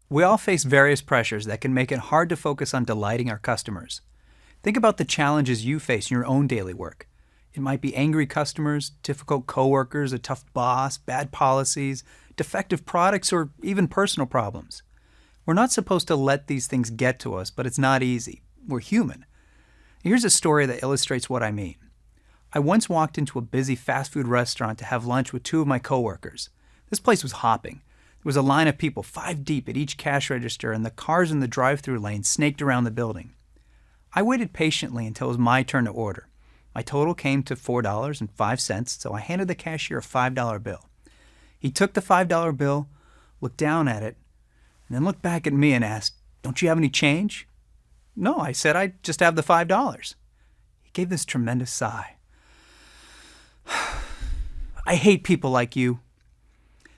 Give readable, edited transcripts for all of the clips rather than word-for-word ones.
We all face various pressures that can make it hard to focus on delighting our customers. Think about the challenges you face in your own daily work. It might be angry customers, difficult coworkers, a tough boss, bad policies, defective products, or even personal problems. We're not supposed to let these things get to us, but it's not easy. We're human. Here's a story that illustrates what I mean. I once walked into a busy fast food restaurant to have lunch with two of my coworkers. This place was hopping. There was a line of people 5 deep at each cash register, and the cars in the drive-thru lane snaked around the building. I waited patiently until it was my turn to order. My total came to $4.05, so I handed the cashier a $5 bill. He took the $5 bill, looked down at it, and then looked back at me and asked, "Don't you have any change?" "No," I said, "I just have the $5." He gave this tremendous sigh. "I hate people like you."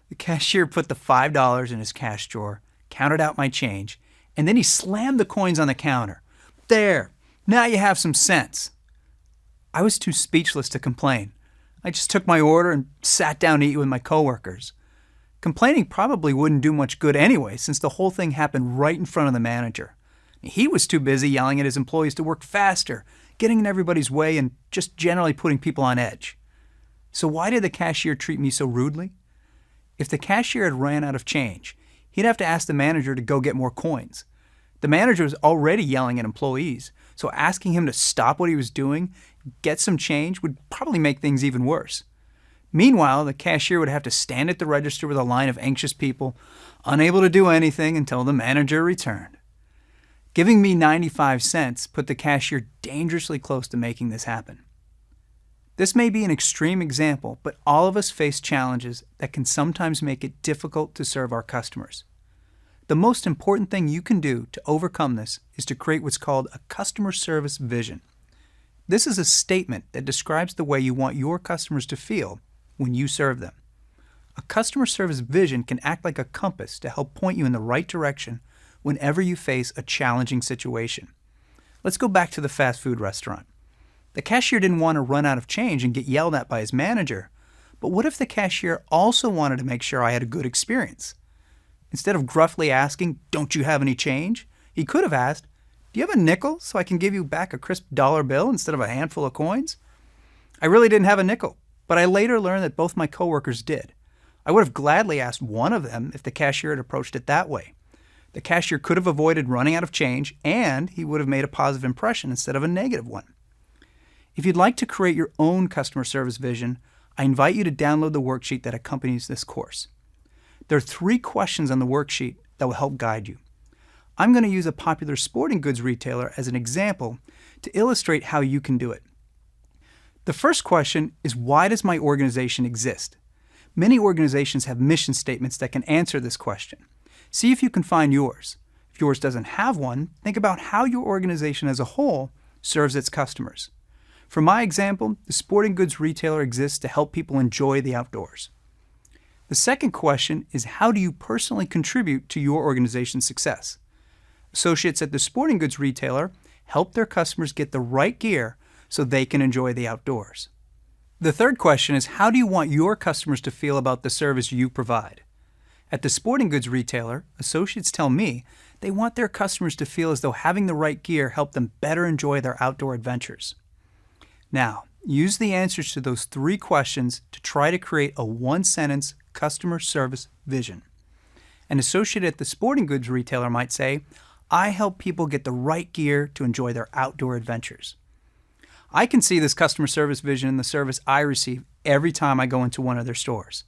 The cashier put the $5 in his cash drawer, counted out my change, and then he slammed the coins on the counter. "There, now you have some sense." I was too speechless to complain. I just took my order and sat down to eat with my coworkers. Complaining probably wouldn't do much good anyway, since the whole thing happened right in front of the manager. He was too busy yelling at his employees to work faster, getting in everybody's way, and just generally putting people on edge. So why did the cashier treat me so rudely? If the cashier had ran out of change, he'd have to ask the manager to go get more coins. The manager was already yelling at employees, so asking him to stop what he was doing, get some change, would probably make things even worse. Meanwhile, the cashier would have to stand at the register with a line of anxious people, unable to do anything until the manager returned. Giving me 95 cents put the cashier dangerously close to making this happen. This may be an extreme example, but all of us face challenges that can sometimes make it difficult to serve our customers. The most important thing you can do to overcome this is to create what's called a customer service vision. This is a statement that describes the way you want your customers to feel when you serve them. A customer service vision can act like a compass to help point you in the right direction whenever you face a challenging situation. Let's go back to the fast food restaurant. The cashier didn't want to run out of change and get yelled at by his manager, but what if the cashier also wanted to make sure I had a good experience? Instead of gruffly asking, "Don't you have any change?" he could have asked, "Do you have a nickel so I can give you back a crisp dollar bill instead of a handful of coins?" I really didn't have a nickel, but I later learned that both my coworkers did. I would have gladly asked one of them if the cashier had approached it that way. The cashier could have avoided running out of change, and he would have made a positive impression instead of a negative one. If you'd like to create your own customer service vision, I invite you to download the worksheet that accompanies this course. There are 3 questions on the worksheet that will help guide you. I'm going to use a popular sporting goods retailer as an example to illustrate how you can do it. The first question is, why does my organization exist? Many organizations have mission statements that can answer this question. See if you can find yours. If yours doesn't have one, think about how your organization as a whole serves its customers. For my example, the sporting goods retailer exists to help people enjoy the outdoors. The second question is, how do you personally contribute to your organization's success? Associates at the sporting goods retailer help their customers get the right gear so they can enjoy the outdoors. The third question is, how do you want your customers to feel about the service you provide? At the sporting goods retailer, associates tell me they want their customers to feel as though having the right gear helped them better enjoy their outdoor adventures. Now, use the answers to those 3 questions to try to create a 1-sentence customer service vision. An associate at the sporting goods retailer might say, "I help people get the right gear to enjoy their outdoor adventures." I can see this customer service vision in the service I receive every time I go into one of their stores.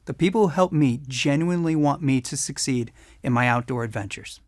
The people who help me genuinely want me to succeed in my outdoor adventures.